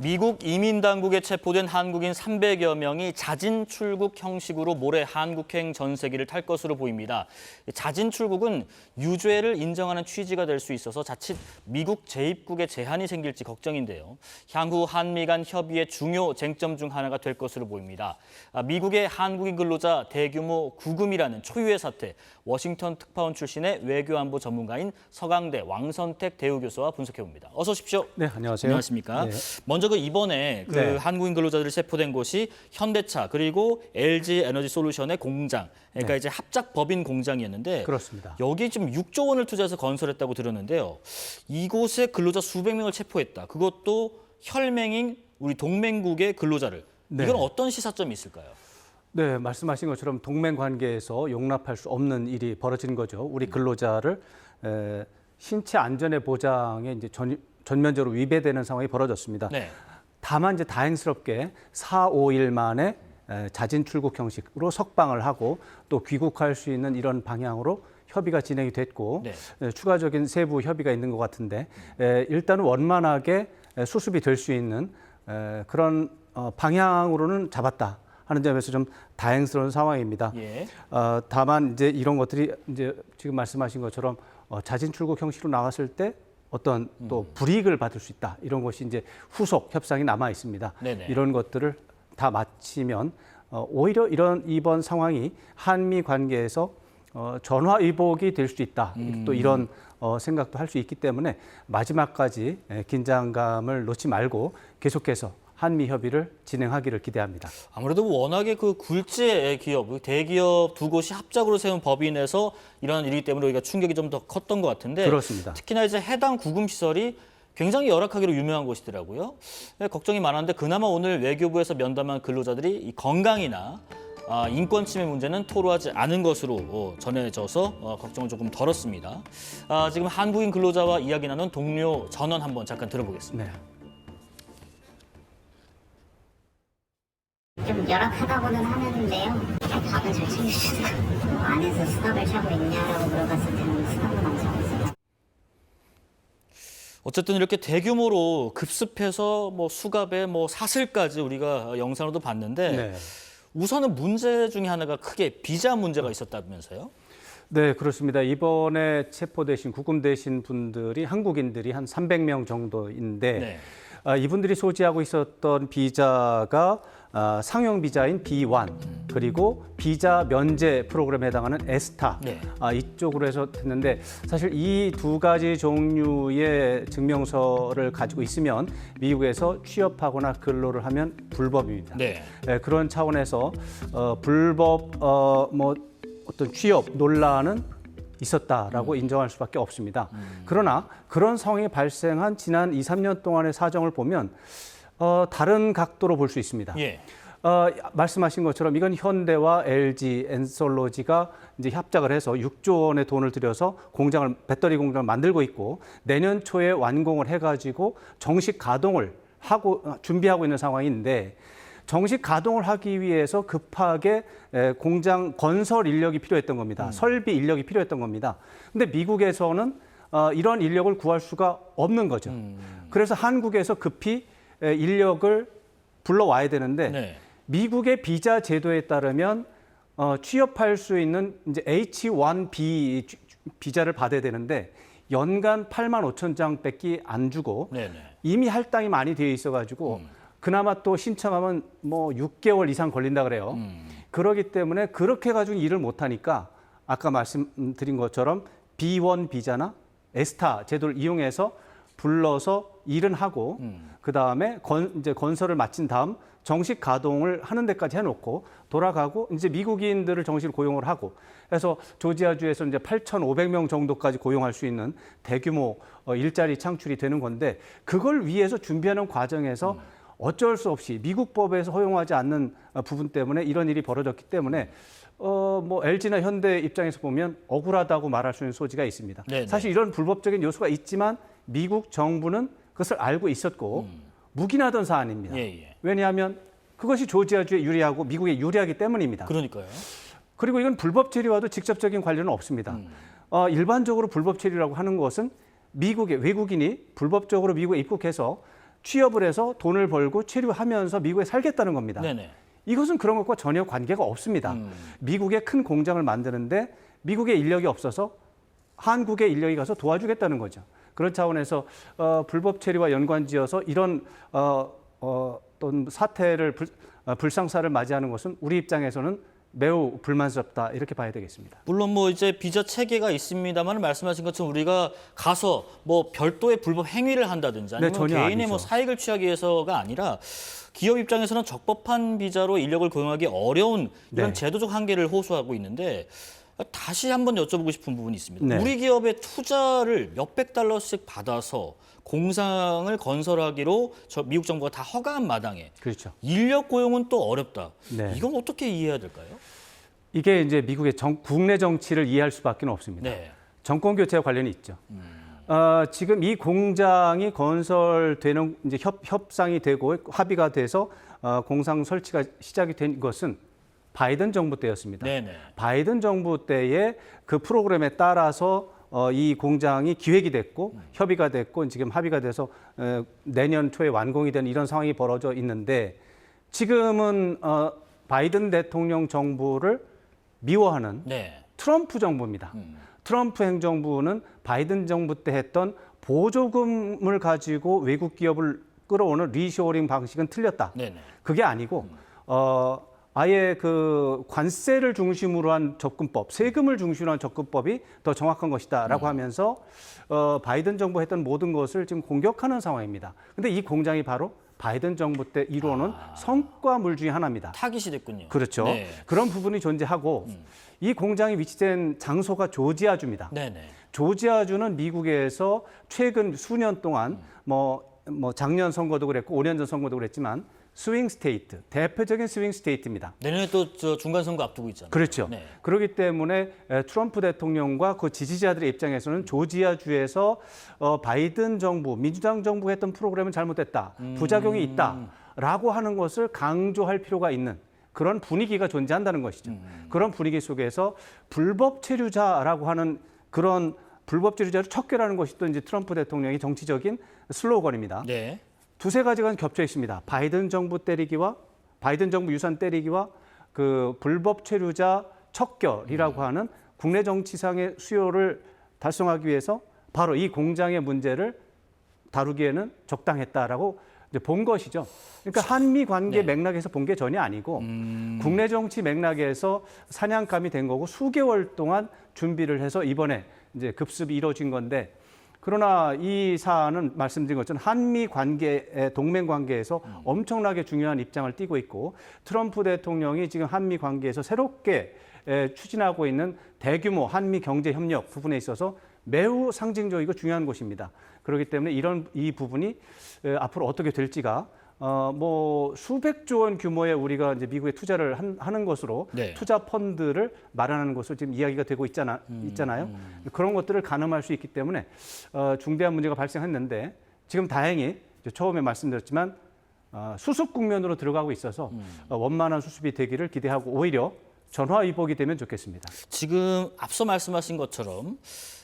미국 이민당국에 체포된 한국인 300여 명이 자진 출국 형식으로 모레 한국행 전세기를 탈 것으로 보입니다. 자진 출국은 유죄를 인정하는 취지가 될 수 있어서 자칫 미국 재입국에 제한이 생길지 걱정인데요. 향후 한미 간 협의의 중요 쟁점 중 하나가 될 것으로 보입니다. 미국의 한국인 근로자 대규모 구금이라는 초유의 사태, 워싱턴 특파원 출신의 외교안보 전문가인 서강대 왕선택 대우교수와 분석해봅니다. 어서 오십시오. 네, 안녕하세요. 안녕하십니까. 네. 먼저 이번에 네. 한국인 근로자들이 체포된 곳이 현대차 그리고 LG 에너지 솔루션의 공장, 그러니까 네. 이제 합작 법인 공장이었는데 그렇습니다. 여기 지금 6조 원을 투자해서 건설했다고 들었는데요. 이곳에 근로자 수백 명을 체포했다. 그것도 혈맹인 우리 동맹국의 근로자를. 네. 이건 어떤 시사점이 있을까요? 네, 말씀하신 것처럼 동맹 관계에서 용납할 수 없는 일이 벌어진 거죠. 우리 근로자를 신체 안전의 보장에 이제 전면적으로 위배되는 상황이 벌어졌습니다. 네. 다만 이제 다행스럽게 4, 5일 만에 자진 출국 형식으로 석방을 하고 또 귀국할 수 있는 이런 방향으로 협의가 진행이 됐고 네. 추가적인 세부 협의가 있는 것 같은데 일단은 원만하게 수습이 될 수 있는 그런 방향으로는 잡았다 하는 점에서 좀 다행스러운 상황입니다. 예. 다만 이제 이런 것들이 이제 지금 말씀하신 것처럼 자진 출국 형식으로 나갔을 때 어떤 또 불이익을 받을 수 있다. 이런 것이 이제 후속 협상이 남아 있습니다. 네네. 이런 것들을 다 마치면 오히려 이번 상황이 한미 관계에서 전화위복이 될 수 있다. 또 이런 생각도 할 수 있기 때문에 마지막까지 긴장감을 놓지 말고 계속해서 한미 협의를 진행하기를 기대합니다. 아무래도 워낙에 그 굴지의 기업, 대기업 두 곳이 합작으로 세운 법인에서 일어난 일이기 때문에 우리가 충격이 좀 더 컸던 것 같은데 그렇습니다. 특히나 이제 해당 구금 시설이 굉장히 열악하기로 유명한 곳이더라고요. 걱정이 많았는데 그나마 오늘 외교부에서 면담한 근로자들이 이 건강이나 인권 침해 문제는 토로하지 않은 것으로 전해져서 걱정을 조금 덜었습니다. 지금 한국인 근로자와 이야기 나눈 동료 전원 한번 잠깐 들어보겠습니다. 네. 좀 열악하다고는 하는데요. 밥은 잘 챙겨주시고 안에서 수갑을 차고 있냐라고 물어봤을 때는 수갑은 안 차고 있어요. 어쨌든 이렇게 대규모로 급습해서 수갑에 사슬까지 우리가 영상으로도 봤는데 네. 우선은 문제 중에 하나가 크게 비자 문제가 있었다면서요? 네, 그렇습니다. 이번에 체포되신 구금되신 분들이 한국인들이 한 300명 정도인데 네. 이분들이 소지하고 있었던 비자가 상용 비자인 B1 그리고 비자 면제 프로그램에 해당하는 에스타 네. 이쪽으로 해서 했는데 사실 이 두 가지 종류의 증명서를 가지고 있으면 미국에서 취업하거나 근로를 하면 불법입니다. 네. 그런 차원에서 불법 어떤 취업 논란은 있었다라고 인정할 수밖에 없습니다. 그러나 그런 상황이 발생한 지난 2, 3년 동안의 사정을 보면 다른 각도로 볼 수 있습니다. 예. 말씀하신 것처럼 이건 현대와 LG 엔솔로지가 이제 협작을 해서 6조 원의 돈을 들여서 배터리 공장을 만들고 있고 내년 초에 완공을 해가지고 정식 가동을 하고 준비하고 있는 상황인데 정식 가동을 하기 위해서 급하게 공장 건설 인력이 필요했던 겁니다. 설비 인력이 필요했던 겁니다. 근데 미국에서는 이런 인력을 구할 수가 없는 거죠. 그래서 한국에서 급히 인력을 불러와야 되는데 네. 미국의 비자 제도에 따르면 취업할 수 있는 이제 H-1B 비자를 받아야 되는데 연간 8만 5천 장밖에 안 주고 네네. 이미 할당이 많이 되어 있어가지고 그나마 또 신청하면 6개월 이상 걸린다 그래요. 그렇기 때문에 그렇게 가지고 일을 못하니까 아까 말씀드린 것처럼 B1 비자나 에스타 제도를 이용해서 불러서 일은 하고 그다음에 이제 건설을 마친 다음 정식 가동을 하는 데까지 해놓고 돌아가고 이제 미국인들을 정식으로 고용을 하고 그래서 조지아주에서 이제 8,500명 정도까지 고용할 수 있는 대규모 일자리 창출이 되는 건데 그걸 위해서 준비하는 과정에서 어쩔 수 없이 미국 법에서 허용하지 않는 부분 때문에 이런 일이 벌어졌기 때문에 LG나 현대 입장에서 보면 억울하다고 말할 수 있는 소지가 있습니다. 네네. 사실 이런 불법적인 요소가 있지만 미국 정부는 그것을 알고 있었고 묵인하던 사안입니다. 예. 왜냐하면 그것이 조지아주에 유리하고 미국에 유리하기 때문입니다. 그러니까요. 그리고 이건 불법 체류와도 직접적인 관련은 없습니다. 일반적으로 불법 체류라고 하는 것은 외국인이 불법적으로 미국에 입국해서 취업을 해서 돈을 벌고 체류하면서 미국에 살겠다는 겁니다. 네네. 이것은 그런 것과 전혀 관계가 없습니다. 미국의 큰 공장을 만드는데 미국의 인력이 없어서 한국의 인력이 가서 도와주겠다는 거죠. 그런 차원에서 불법 체류와 연관지어서 이런 어떤 사태를 불상사를 맞이하는 것은 우리 입장에서는 매우 불만스럽다 이렇게 봐야 되겠습니다. 물론 뭐 이제 비자 체계가 있습니다만 말씀하신 것처럼 우리가 가서 뭐 별도의 불법 행위를 한다든지 아니면 전혀 개인의 아니죠. 뭐 사익을 취하기 위해서가 아니라 기업 입장에서는 적법한 비자로 인력을 고용하기 어려운 이런 네. 제도적 한계를 호소하고 있는데 다시 한번 여쭤보고 싶은 부분이 있습니다. 네. 우리 기업의 투자를 몇백 달러씩 받아서 공장을 건설하기로 미국 정부가 다 허가한 마당에 그렇죠. 인력 고용은 또 어렵다. 네. 이건 어떻게 이해해야 될까요? 이게 이제 미국의 국내 정치를 이해할 수밖에 없습니다. 네. 정권 교체와 관련이 있죠. 지금 이 공장이 건설되는 이제 협상이 되고 합의가 돼서 공장 설치가 시작이 된 것은 바이든 정부 때였습니다. 네네. 바이든 정부 때에 그 프로그램에 따라서 이 공장이 기획이 됐고 협의가 됐고 지금 합의가 돼서 내년 초에 완공이 되는 이런 상황이 벌어져 있는데 지금은 바이든 대통령 정부를 미워하는 네. 트럼프 정부입니다. 트럼프 행정부는 바이든 정부 때 했던 보조금을 가지고 외국 기업을 끌어오는 리쇼어링 방식은 틀렸다. 네네. 그게 아니고 아예 그 관세를 중심으로 한 접근법, 세금을 중심으로 한 접근법이 더 정확한 것이다라고 하면서 바이든 정부 했던 모든 것을 지금 공격하는 상황입니다. 근데 이 공장이 바로 바이든 정부 때 이루어놓은 성과물 중에 하나입니다. 타깃이 됐군요. 그렇죠. 네. 그런 부분이 존재하고 이 공장이 위치된 장소가 조지아주입니다. 네네. 조지아주는 미국에서 최근 수년 동안 뭐 작년 선거도 그랬고 5년 전 선거도 그랬지만 스윙 스테이트, 대표적인 스윙 스테이트입니다. 내년에 또 저 중간 선거 앞두고 있잖아요. 그렇죠. 네. 그렇기 때문에 트럼프 대통령과 그 지지자들의 입장에서는 조지아주에서 바이든 정부, 민주당 정부가 했던 프로그램은 잘못됐다, 부작용이 있다라고 하는 것을 강조할 필요가 있는 그런 분위기가 존재한다는 것이죠. 그런 분위기 속에서 불법 체류자라고 하는 그런 불법 체류자를 척결하는 것이 또 이제 트럼프 대통령의 정치적인 슬로건입니다. 네. 두세 가지가 겹쳐 있습니다. 바이든 정부 때리기와 바이든 정부 유산 때리기와 그 불법 체류자 척결이라고 하는 국내 정치상의 수요를 달성하기 위해서 바로 이 공장의 문제를 다루기에는 적당했다라고 이제 본 것이죠. 그러니까 한미 관계 네. 맥락에서 본 게 전혀 아니고 국내 정치 맥락에서 사냥감이 된 거고 수개월 동안 준비를 해서 이번에 이제 급습이 이루어진 건데 그러나 이 사안은 말씀드린 것처럼 한미 관계, 동맹 관계에서 엄청나게 중요한 입장을 띠고 있고 트럼프 대통령이 지금 한미 관계에서 새롭게 추진하고 있는 대규모 한미 경제 협력 부분에 있어서 매우 상징적이고 중요한 곳입니다. 그렇기 때문에 이 부분이 앞으로 어떻게 될지가 뭐 수백조 원 규모의 우리가 이제 미국에 투자를 하는 것으로 네. 투자 펀드를 마련하는 것으로 지금 이야기가 되고 있잖아요. 그런 것들을 가늠할 수 있기 때문에 중대한 문제가 발생했는데 지금 다행히 처음에 말씀드렸지만 수습 국면으로 들어가고 있어서 원만한 수습이 되기를 기대하고 오히려 전화위복이 되면 좋겠습니다. 지금 앞서 말씀하신 것처럼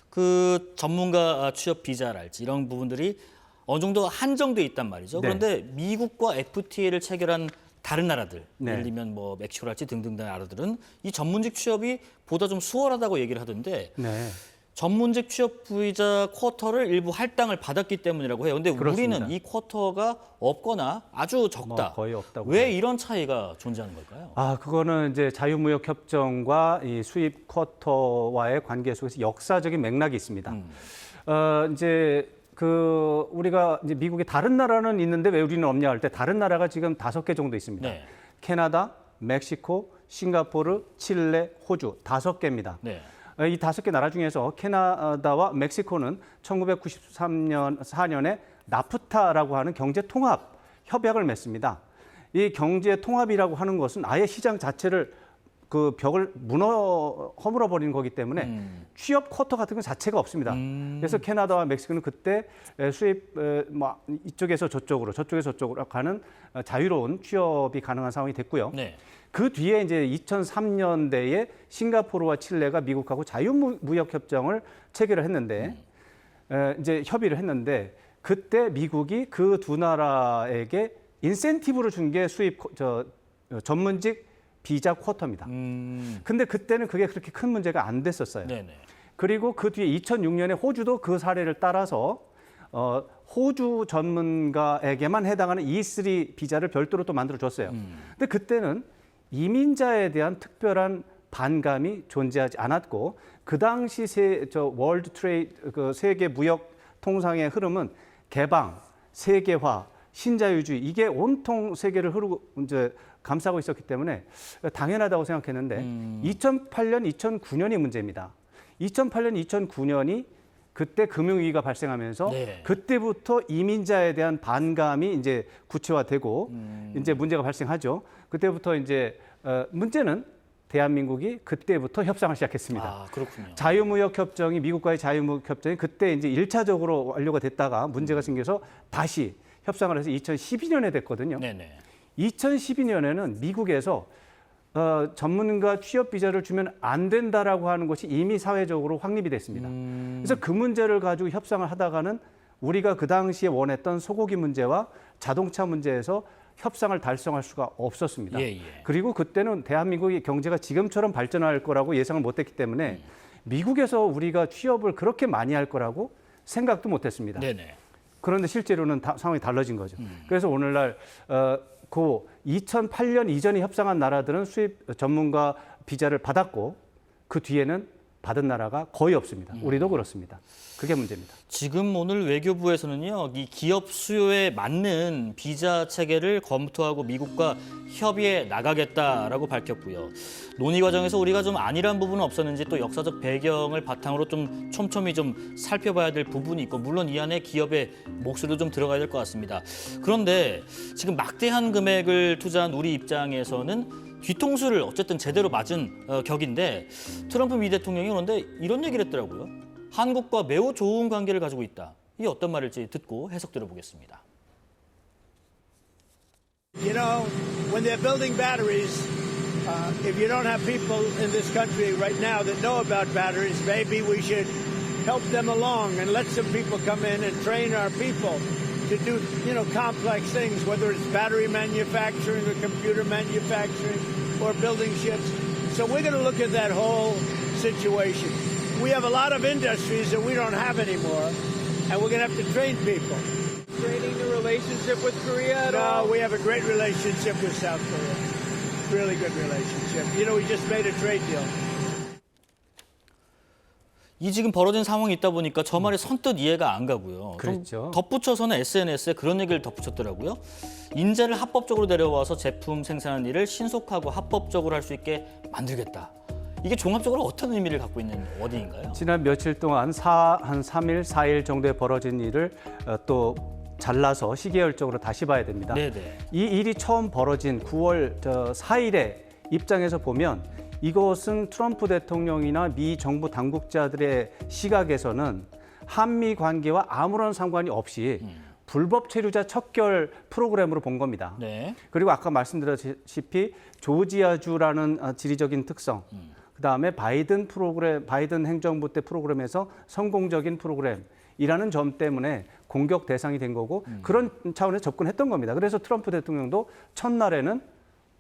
그 전문가 취업 비자랄지 이런 부분들이 어느 정도 한정돼 있단 말이죠. 네. 그런데 미국과 FTA를 체결한 다른 나라들, 네. 예를 들면 뭐 멕시코랄지 등등 나라들은 이 전문직 취업이 보다 좀 수월하다고 얘기를 하던데 네. 전문직 취업 비자 쿼터를 일부 할당을 받았기 때문이라고 해요. 그런데 그렇습니다. 우리는 이 쿼터가 없거나 아주 적다. 뭐 거의 없다고. 왜 이런 차이가 존재하는 걸까요? 그거는 이제 자유무역 협정과 이 수입 쿼터와의 관계 속에서 역사적인 맥락이 있습니다. 이제 우리가 이제 미국의 다른 나라는 있는데 왜 우리는 없냐 할 때 다른 나라가 지금 5개 정도 있습니다. 네. 캐나다, 멕시코, 싱가포르, 칠레, 호주 5개입니다. 네. 이 5개 나라 중에서 캐나다와 멕시코는 1994년에 나프타라고 하는 경제 통합 협약을 맺습니다. 이 경제 통합이라고 하는 것은 아예 시장 자체를 그 벽을 허물어 버리는 거기 때문에 취업 쿼터 같은 건 자체가 없습니다. 그래서 캐나다와 멕시코는 그때 수입 이쪽에서 저쪽으로 가는 자유로운 취업이 가능한 상황이 됐고요. 네. 그 뒤에 이제 2003년대에 싱가포르와 칠레가 미국하고 자유무역 협정을 체결을 했는데 이제 협의를 했는데 그때 미국이 그 두 나라에게 인센티브를 준 게 수입 전문직 비자 쿼터입니다. 근데 그때는 그게 그렇게 큰 문제가 안 됐었어요. 네네. 그리고 그 뒤에 2006년에 호주도 그 사례를 따라서 호주 전문가에게만 해당하는 E3 비자를 별도로 또 만들어 줬어요. 근데 그때는 이민자에 대한 특별한 반감이 존재하지 않았고 그 당시 월드 트레이드 그 세계 무역 통상의 흐름은 개방, 세계화, 신자유주의 이게 온통 세계를 흐르고 이제 감싸고 있었기 때문에 당연하다고 생각했는데 2008년, 2009년이 문제입니다. 2008년, 2009년이 그때 금융위기가 발생하면서 네. 그때부터 이민자에 대한 반감이 이제 구체화되고 이제 문제가 발생하죠. 그때부터 이제 문제는 대한민국이 그때부터 협상을 시작했습니다. 아, 그렇군요. 자유무역 협정이 미국과의 자유무역 협정이 그때 이제 1차적으로 완료가 됐다가 문제가 생겨서 다시 협상을 해서 2012년에 됐거든요. 네네. 2012년에는 미국에서 전문가 취업 비자를 주면 안 된다라고 하는 것이 이미 사회적으로 확립이 됐습니다. 그래서 그 문제를 가지고 협상을 하다가는 우리가 그 당시에 원했던 소고기 문제와 자동차 문제에서 협상을 달성할 수가 없었습니다. 예, 예. 그리고 그때는 대한민국의 경제가 지금처럼 발전할 거라고 예상을 못했기 때문에 미국에서 우리가 취업을 그렇게 많이 할 거라고 생각도 못했습니다. 네네. 그런데 실제로는 상황이 달라진 거죠. 그래서 오늘날 그 2008년 이전에 협상한 나라들은 수입 전문가 비자를 받았고 그 뒤에는 받은 나라가 거의 없습니다. 우리도 그렇습니다. 그게 문제입니다. 지금 오늘 외교부에서는요, 이 기업 수요에 맞는 비자 체계를 검토하고 미국과 협의해 나가겠다라고 밝혔고요. 논의 과정에서 우리가 좀 안일한 부분은 없었는지 또 역사적 배경을 바탕으로 좀 촘촘히 좀 살펴봐야 될 부분이 있고 물론 이 안에 기업의 목소리도 좀 들어가야 될 것 같습니다. 그런데 지금 막대한 금액을 투자한 우리 입장에서는 뒤통수를 어쨌든 제대로 맞은 격인데 트럼프 미 대통령이 그런데 이런 얘기를 했더라고요. 한국과 매우 좋은 관계를 가지고 있다. 이게 어떤 말일지 듣고 해석 들어보겠습니다. You know, when they're building batteries, if you don't have people in this country right now that know about batteries, maybe we should help them along and let some people come in and train our people to do, you know, complex things, whether it's battery manufacturing or computer manufacturing or building ships. So we're going to look at that whole situation. We have a lot of industries that we don't have anymore, and we're going to have to train people. Training the relationship with Korea at all? No, we have a great relationship with South Korea. Really good relationship. You know, we just made a trade deal. 이 지금 벌어진 상황이 있다 보니까 저 말이 선뜻 이해가 안 가고요. 그렇죠. 좀 덧붙여서는 SNS에 그런 얘기를 덧붙였더라고요. 인재를 합법적으로 데려와서 제품 생산하는 일을 신속하고 합법적으로 할 수 있게 만들겠다. 이게 종합적으로 어떤 의미를 갖고 있는 워딩인가요? 지난 며칠 동안 한 3일, 4일 정도에 벌어진 일을 또 잘라서 시계열적으로 다시 봐야 됩니다. 네네. 이 일이 처음 벌어진 9월 4일에 입장에서 보면 이것은 트럼프 대통령이나 미 정부 당국자들의 시각에서는 한미 관계와 아무런 상관이 없이 불법 체류자 척결 프로그램으로 본 겁니다. 네. 그리고 아까 말씀드렸다시피 조지아주라는 지리적인 특성, 그다음에 바이든 행정부 때 프로그램에서 성공적인 프로그램이라는 점 때문에 공격 대상이 된 거고 그런 차원에서 접근했던 겁니다. 그래서 트럼프 대통령도 첫날에는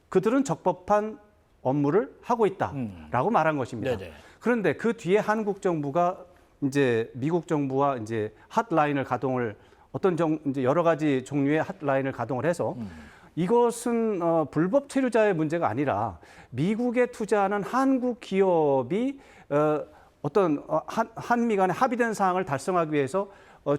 그들은 적법한 업무를 하고 있다라고 말한 것입니다. 네네. 그런데 그 뒤에 한국 정부가 이제 미국 정부와 이제 핫라인을 가동을 이제 여러 가지 종류의 핫라인을 가동을 해서 이것은 불법 체류자의 문제가 아니라 미국에 투자하는 한국 기업이 한미 간에 합의된 사항을 달성하기 위해서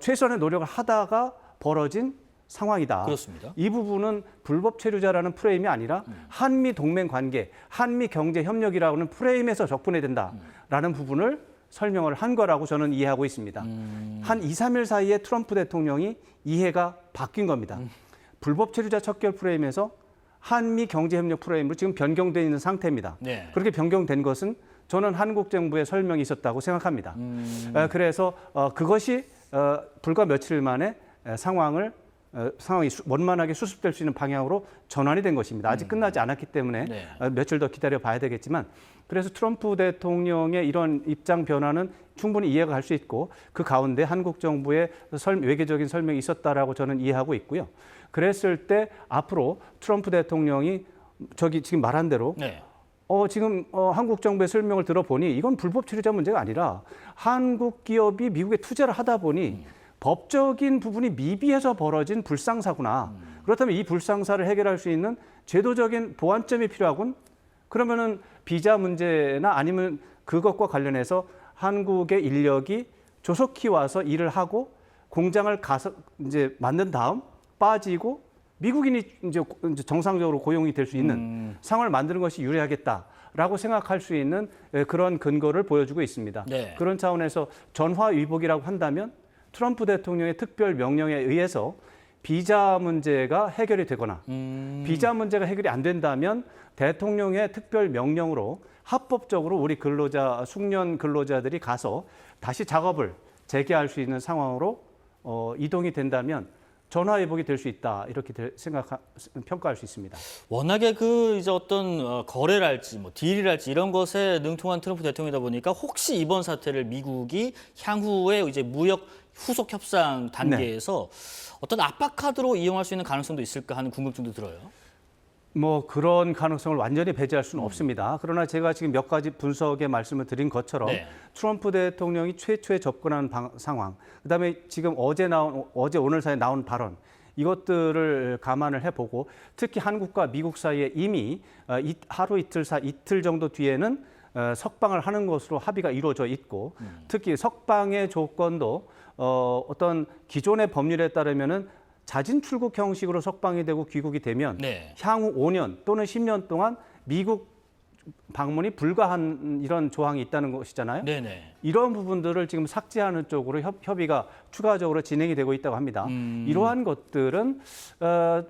최선의 노력을 하다가 벌어진 상황이다. 그렇습니다. 이 부분은 불법 체류자라는 프레임이 아니라 한미 동맹 관계, 한미 경제 협력이라는 프레임에서 접근해야 된다라는 부분을 설명을 한 거라고 저는 이해하고 있습니다. 한 2, 3일 사이에 트럼프 대통령이 이해가 바뀐 겁니다. 불법 체류자 척결 프레임에서 한미 경제 협력 프레임으로 지금 변경되어 있는 상태입니다. 네. 그렇게 변경된 것은 저는 한국 정부의 설명이 있었다고 생각합니다. 그래서 그것이 불과 며칠 만에 상황을 상황이 원만하게 수습될 수 있는 방향으로 전환이 된 것입니다. 아직 끝나지 않았기 때문에 네. 며칠 더 기다려 봐야 되겠지만 그래서 트럼프 대통령의 이런 입장 변화는 충분히 이해가 갈 수 있고 그 가운데 한국 정부의 외교적인 설명이 있었다라고 저는 이해하고 있고요. 그랬을 때 앞으로 트럼프 대통령이 저기 지금 말한 대로 네. 지금 한국 정부의 설명을 들어보니 이건 불법 체류자 문제가 아니라 한국 기업이 미국에 투자를 하다 보니 법적인 부분이 미비해서 벌어진 불상사구나. 그렇다면 이 불상사를 해결할 수 있는 제도적인 보완점이 필요하군. 그러면은 비자 문제나 아니면 그것과 관련해서 한국의 인력이 조속히 와서 일을 하고 공장을 가서 이제 만든 다음 빠지고 미국인이 이제 정상적으로 고용이 될 수 있는 상황을 만드는 것이 유리하겠다라고 생각할 수 있는 그런 근거를 보여주고 있습니다. 네. 그런 차원에서 전화위복이라고 한다면 트럼프 대통령의 특별 명령에 의해서 비자 문제가 해결이 되거나 비자 문제가 해결이 안 된다면 대통령의 특별 명령으로 합법적으로 우리 근로자, 숙련 근로자들이 가서 다시 작업을 재개할 수 있는 상황으로 이동이 된다면 전화위복이 될 수 있다 이렇게 평가할 수 있습니다. 워낙에 이제 어떤 거래랄지 뭐 딜이랄지 이런 것에 능통한 트럼프 대통령이다 보니까 혹시 이번 사태를 미국이 향후에 이제 무역 후속 협상 단계에서 어떤 압박 카드로 이용할 수 있는 가능성도 있을까 하는 궁금증도 들어요. 뭐 그런 가능성을 완전히 배제할 수는 없습니다. 그러나 제가 지금 몇 가지 분석의 말씀을 드린 것처럼 네. 트럼프 대통령이 최초에 접근한 상황, 그다음에 지금 어제 오늘 사이에 나온 발언 이것들을 감안을 해보고 특히 한국과 미국 사이에 이미 하루 이틀 정도 뒤에는 석방을 하는 것으로 합의가 이루어져 있고 특히 석방의 조건도 어떤 기존의 법률에 따르면은 자진 출국 형식으로 석방이 되고 귀국이 되면 네. 향후 5년 또는 10년 동안 미국 방문이 불가한 이런 조항이 있다는 것이잖아요. 네네. 이런 부분들을 지금 삭제하는 쪽으로 협의가 추가적으로 진행이 되고 있다고 합니다. 이러한 것들은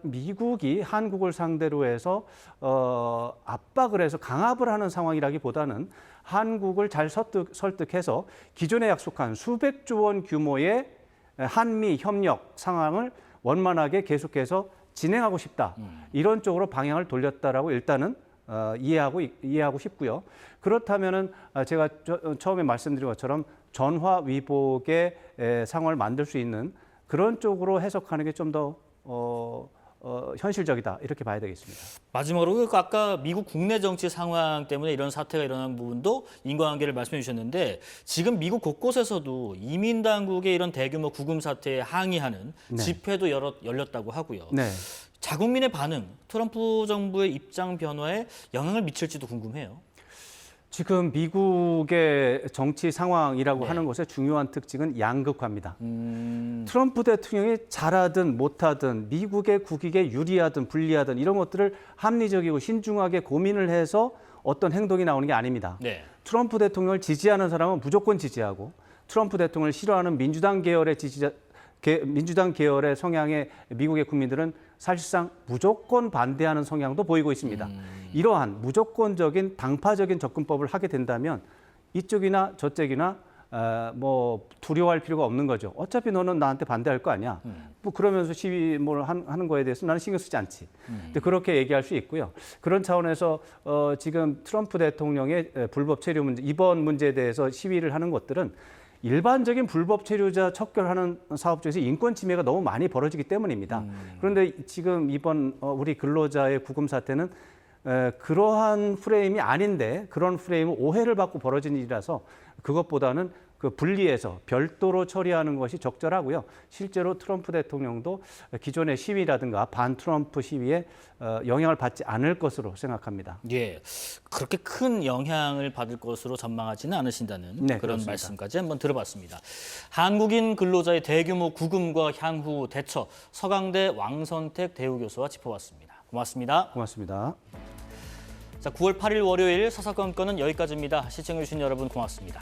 미국이 한국을 상대로 해서 압박을 해서 강압을 하는 상황이라기보다는 한국을 잘 설득해서 기존에 약속한 수백조 원 규모의 한미 협력 상황을 원만하게 계속해서 진행하고 싶다. 이런 쪽으로 방향을 돌렸다라고 일단은 이해하고 싶고요. 그렇다면은 제가 처음에 말씀드린 것처럼 전화 위복의 상황을 만들 수 있는 그런 쪽으로 해석하는 게 좀 더 현실적이다 이렇게 봐야 되겠습니다. 마지막으로 아까 미국 국내 정치 상황 때문에 이런 사태가 일어난 부분도 인과관계를 말씀해 주셨는데 지금 미국 곳곳에서도 이민 당국의 이런 대규모 구금 사태에 항의하는 네. 집회도 열렸다고 하고요. 네. 자국민의 반응, 트럼프 정부의 입장 변화에 영향을 미칠지도 궁금해요. 지금 미국의 정치 상황이라고 네. 하는 것의 중요한 특징은 양극화입니다. 트럼프 대통령이 잘하든 못하든 미국의 국익에 유리하든 불리하든 이런 것들을 합리적이고 신중하게 고민을 해서 어떤 행동이 나오는 게 아닙니다. 네. 트럼프 대통령을 지지하는 사람은 무조건 지지하고 트럼프 대통령을 싫어하는 민주당 계열의 성향의 미국의 국민들은 사실상 무조건 반대하는 성향도 보이고 있습니다. 이러한 무조건적인 당파적인 접근법을 하게 된다면 이쪽이나 저쪽이나 뭐 두려워할 필요가 없는 거죠. 어차피 너는 나한테 반대할 거 아니야. 뭐 그러면서 시위 뭘 하는 거에 대해서 나는 신경 쓰지 않지. 근데 그렇게 얘기할 수 있고요. 그런 차원에서 지금 트럼프 대통령의 불법 체류 문제, 이번 문제에 대해서 시위를 하는 것들은 일반적인 불법 체류자 척결하는 사업 중에서 인권 침해가 너무 많이 벌어지기 때문입니다. 그런데 지금 이번 우리 근로자의 구금 사태는 그러한 프레임이 아닌데 그런 프레임을 오해를 받고 벌어진 일이라서 그것보다는 그 분리해서 별도로 처리하는 것이 적절하고요. 실제로 트럼프 대통령도 기존의 시위라든가 반 트럼프 시위에 영향을 받지 않을 것으로 생각합니다. 예, 그렇게 큰 영향을 받을 것으로 전망하지는 않으신다는 네, 그런 그렇습니다. 말씀까지 한번 들어봤습니다. 한국인 근로자의 대규모 구금과 향후 대처, 서강대 왕선택 대우교수와 짚어봤습니다. 고맙습니다. 고맙습니다. 자, 9월 8일 월요일 사사건건은 여기까지입니다. 시청해주신 여러분 고맙습니다.